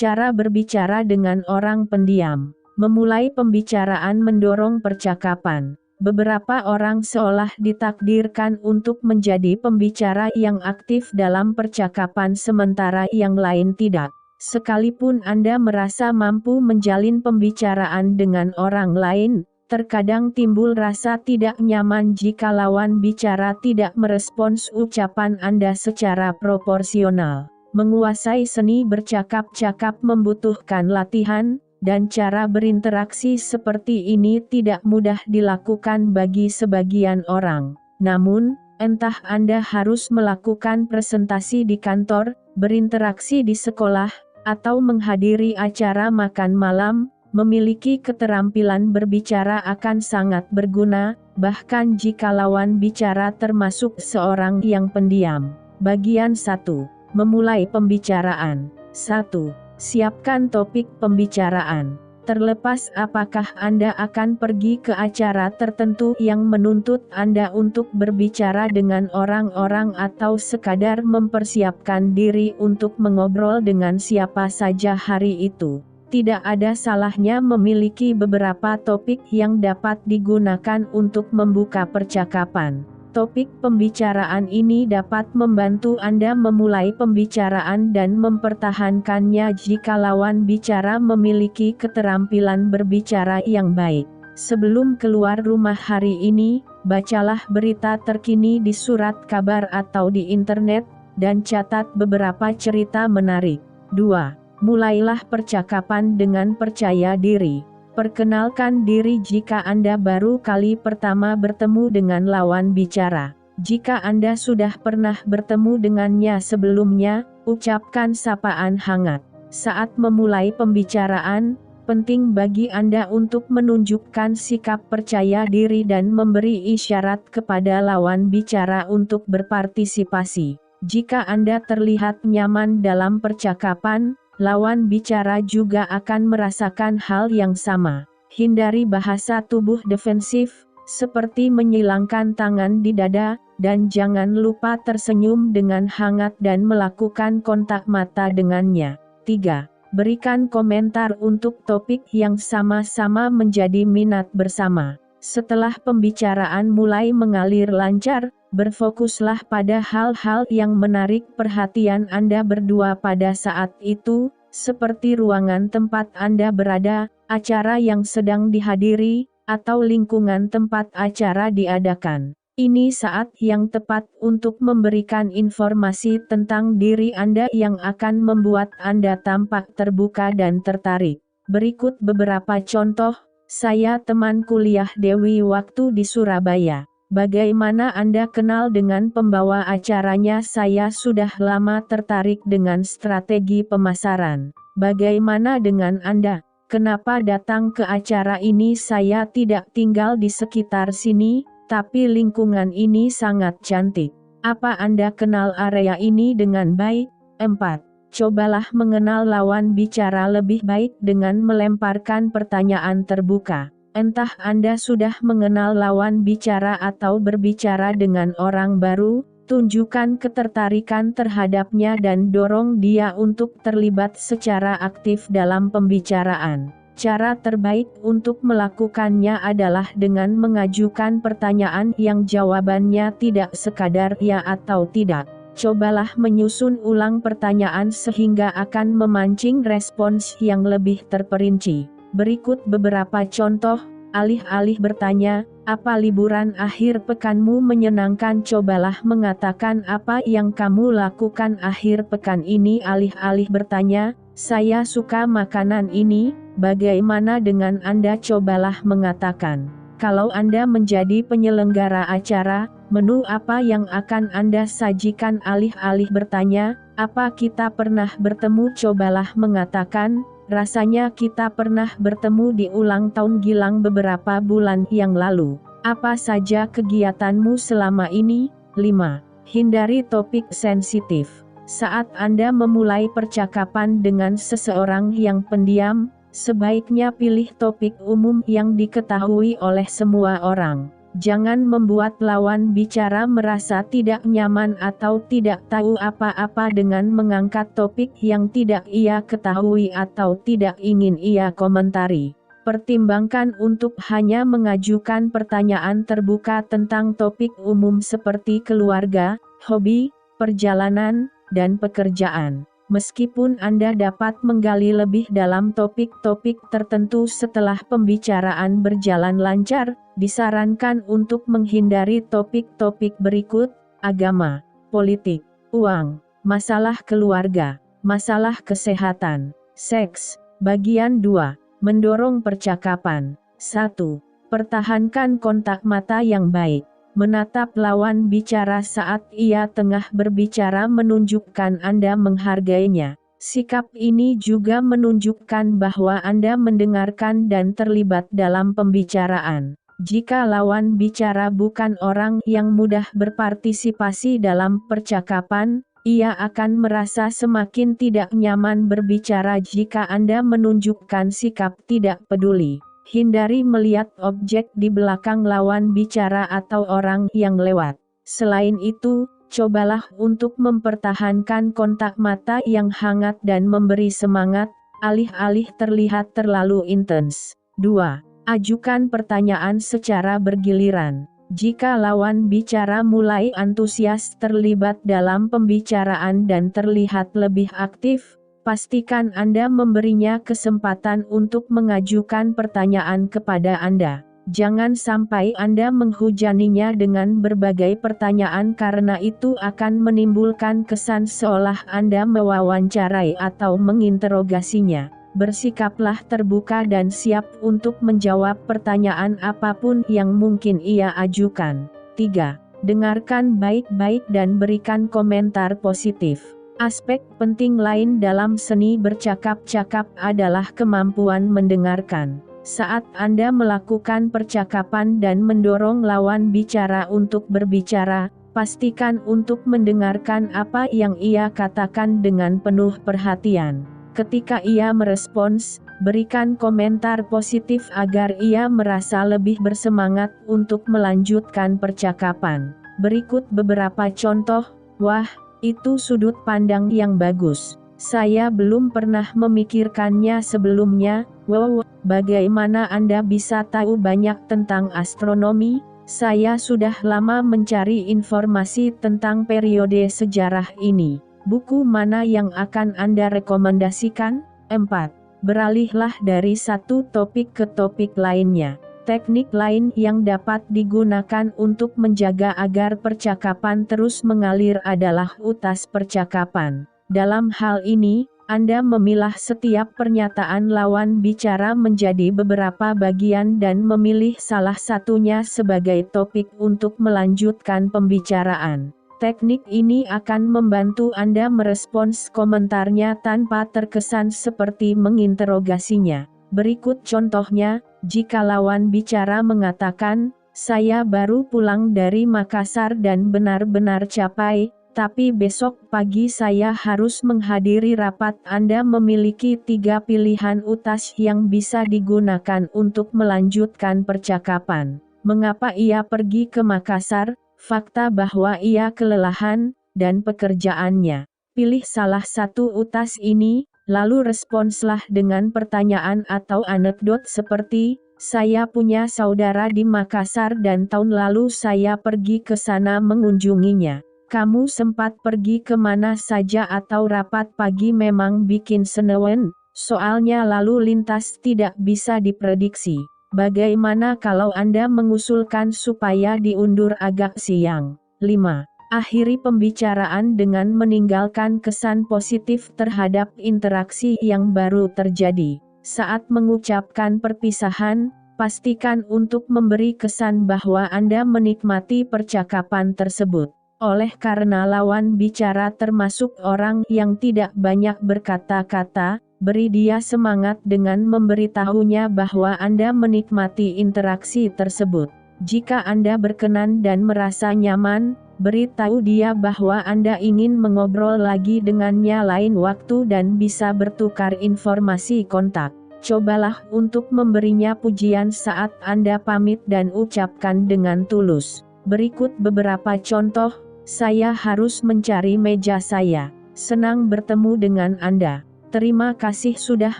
Cara berbicara dengan orang pendiam. Memulai pembicaraan mendorong percakapan. Beberapa orang seolah ditakdirkan untuk menjadi pembicara yang aktif dalam percakapan sementara yang lain tidak. Sekalipun Anda merasa mampu menjalin pembicaraan dengan orang lain, terkadang timbul rasa tidak nyaman jika lawan bicara tidak merespons ucapan Anda secara proporsional. Menguasai seni bercakap-cakap membutuhkan latihan, dan cara berinteraksi seperti ini tidak mudah dilakukan bagi sebagian orang. Namun, entah Anda harus melakukan presentasi di kantor, berinteraksi di sekolah, atau menghadiri acara makan malam, memiliki keterampilan berbicara akan sangat berguna, bahkan jika lawan bicara termasuk seorang yang pendiam. Bagian 1. Memulai pembicaraan. 1. Siapkan topik pembicaraan. Terlepas apakah Anda akan pergi ke acara tertentu yang menuntut Anda untuk berbicara dengan orang-orang atau sekadar mempersiapkan diri untuk mengobrol dengan siapa saja hari itu, tidak ada salahnya memiliki beberapa topik yang dapat digunakan untuk membuka percakapan. Topik pembicaraan ini dapat membantu Anda memulai pembicaraan dan mempertahankannya jika lawan bicara memiliki keterampilan berbicara yang baik. Sebelum keluar rumah hari ini, bacalah berita terkini di surat kabar atau di internet, dan catat beberapa cerita menarik. 2. Mulailah percakapan dengan percaya diri. Perkenalkan diri jika Anda baru kali pertama bertemu dengan lawan bicara. Jika Anda sudah pernah bertemu dengannya sebelumnya, ucapkan sapaan hangat. Saat memulai pembicaraan, penting bagi Anda untuk menunjukkan sikap percaya diri dan memberi isyarat kepada lawan bicara untuk berpartisipasi. Jika Anda terlihat nyaman dalam percakapan, lawan bicara juga akan merasakan hal yang sama. Hindari bahasa tubuh defensif, seperti menyilangkan tangan di dada, dan jangan lupa tersenyum dengan hangat dan melakukan kontak mata dengannya. 3. Berikan komentar untuk topik yang sama-sama menjadi minat bersama. Setelah pembicaraan mulai mengalir lancar, berfokuslah pada hal-hal yang menarik perhatian Anda berdua pada saat itu, seperti ruangan tempat Anda berada, acara yang sedang dihadiri, atau lingkungan tempat acara diadakan. Ini saat yang tepat untuk memberikan informasi tentang diri Anda yang akan membuat Anda tampak terbuka dan tertarik. Berikut beberapa contoh. Saya teman kuliah Dewi waktu di Surabaya. Bagaimana Anda kenal dengan pembawa acaranya? Saya sudah lama tertarik dengan strategi pemasaran. Bagaimana dengan Anda? Kenapa datang ke acara ini? Saya tidak tinggal di sekitar sini, tapi lingkungan ini sangat cantik. Apa Anda kenal area ini dengan baik? 4. Cobalah mengenal lawan bicara lebih baik dengan melemparkan pertanyaan terbuka. Entah Anda sudah mengenal lawan bicara atau berbicara dengan orang baru, tunjukkan ketertarikan terhadapnya dan dorong dia untuk terlibat secara aktif dalam pembicaraan. Cara terbaik untuk melakukannya adalah dengan mengajukan pertanyaan yang jawabannya tidak sekadar ya atau tidak. Cobalah menyusun ulang pertanyaan sehingga akan memancing respons yang lebih terperinci. Berikut beberapa contoh. Alih-alih bertanya, apa liburan akhir pekanmu menyenangkan? Cobalah mengatakan apa yang kamu lakukan akhir pekan ini. Alih-alih bertanya, saya suka makanan ini, bagaimana dengan Anda? Cobalah mengatakan, kalau Anda menjadi penyelenggara acara, menu apa yang akan Anda sajikan? Alih-alih bertanya, apa kita pernah bertemu? Cobalah mengatakan, rasanya kita pernah bertemu di ulang tahun Gilang beberapa bulan yang lalu. Apa saja kegiatanmu selama ini? 5. Hindari topik sensitif. Saat Anda memulai percakapan dengan seseorang yang pendiam, sebaiknya pilih topik umum yang diketahui oleh semua orang. Jangan membuat lawan bicara merasa tidak nyaman atau tidak tahu apa-apa dengan mengangkat topik yang tidak ia ketahui atau tidak ingin ia komentari. Pertimbangkan untuk hanya mengajukan pertanyaan terbuka tentang topik umum seperti keluarga, hobi, perjalanan, dan pekerjaan. Meskipun Anda dapat menggali lebih dalam topik-topik tertentu setelah pembicaraan berjalan lancar, disarankan untuk menghindari topik-topik berikut: agama, politik, uang, masalah keluarga, masalah kesehatan, seks. Bagian 2. Mendorong percakapan. 1. Pertahankan kontak mata yang baik. Menatap lawan bicara saat ia tengah berbicara menunjukkan Anda menghargainya. Sikap ini juga menunjukkan bahwa Anda mendengarkan dan terlibat dalam pembicaraan. Jika lawan bicara bukan orang yang mudah berpartisipasi dalam percakapan, ia akan merasa semakin tidak nyaman berbicara jika Anda menunjukkan sikap tidak peduli. Hindari melihat objek di belakang lawan bicara atau orang yang lewat. Selain itu, cobalah untuk mempertahankan kontak mata yang hangat dan memberi semangat, alih-alih terlihat terlalu intens. 2. Ajukan pertanyaan secara bergiliran. Jika lawan bicara mulai antusias terlibat dalam pembicaraan dan terlihat lebih aktif, pastikan Anda memberinya kesempatan untuk mengajukan pertanyaan kepada Anda. Jangan sampai Anda menghujaninya dengan berbagai pertanyaan karena itu akan menimbulkan kesan seolah Anda mewawancarai atau menginterogasinya. Bersikaplah terbuka dan siap untuk menjawab pertanyaan apapun yang mungkin ia ajukan. 3. Dengarkan baik-baik dan berikan komentar positif. Aspek penting lain dalam seni bercakap-cakap adalah kemampuan mendengarkan. Saat Anda melakukan percakapan dan mendorong lawan bicara untuk berbicara, pastikan untuk mendengarkan apa yang ia katakan dengan penuh perhatian. Ketika ia merespons, berikan komentar positif agar ia merasa lebih bersemangat untuk melanjutkan percakapan. Berikut beberapa contoh. Wah, itu sudut pandang yang bagus. Saya belum pernah memikirkannya sebelumnya. Wow, bagaimana Anda bisa tahu banyak tentang astronomi? Saya sudah lama mencari informasi tentang periode sejarah ini. Buku mana yang akan Anda rekomendasikan? 4. Beralihlah dari satu topik ke topik lainnya. Teknik lain yang dapat digunakan untuk menjaga agar percakapan terus mengalir adalah utas percakapan. Dalam hal ini, Anda memilah setiap pernyataan lawan bicara menjadi beberapa bagian dan memilih salah satunya sebagai topik untuk melanjutkan pembicaraan. Teknik ini akan membantu Anda merespons komentarnya tanpa terkesan seperti menginterogasinya. Berikut contohnya, jika lawan bicara mengatakan, "Saya baru pulang dari Makassar dan benar-benar capek, tapi besok pagi saya harus menghadiri rapat." Anda memiliki 3 pilihan utas yang bisa digunakan untuk melanjutkan percakapan. Mengapa ia pergi ke Makassar? Fakta bahwa ia kelelahan, dan pekerjaannya. Pilih salah satu utas ini, lalu responslah dengan pertanyaan atau anekdot seperti, "Saya punya saudara di Makassar dan tahun lalu saya pergi ke sana mengunjunginya. Kamu sempat pergi ke mana saja atau rapat pagi memang bikin senewen? Soalnya lalu lintas tidak bisa diprediksi. Bagaimana kalau Anda mengusulkan supaya diundur agak siang?" 5. Akhiri pembicaraan dengan meninggalkan kesan positif terhadap interaksi yang baru terjadi. Saat mengucapkan perpisahan, pastikan untuk memberi kesan bahwa Anda menikmati percakapan tersebut. Oleh karena lawan bicara termasuk orang yang tidak banyak berkata-kata, beri dia semangat dengan memberitahunya bahwa Anda menikmati interaksi tersebut. Jika Anda berkenan dan merasa nyaman, beritahu dia bahwa Anda ingin mengobrol lagi dengannya lain waktu dan bisa bertukar informasi kontak. Cobalah untuk memberinya pujian saat Anda pamit dan ucapkan dengan tulus. Berikut beberapa contoh, saya harus mencari meja saya. Senang bertemu dengan Anda. Terima kasih sudah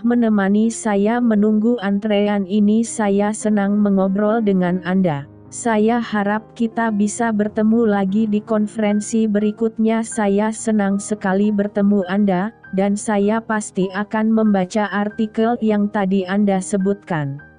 menemani saya menunggu antrean ini. Saya senang mengobrol dengan Anda. Saya harap kita bisa bertemu lagi di konferensi berikutnya. Saya senang sekali bertemu Anda, dan saya pasti akan membaca artikel yang tadi Anda sebutkan.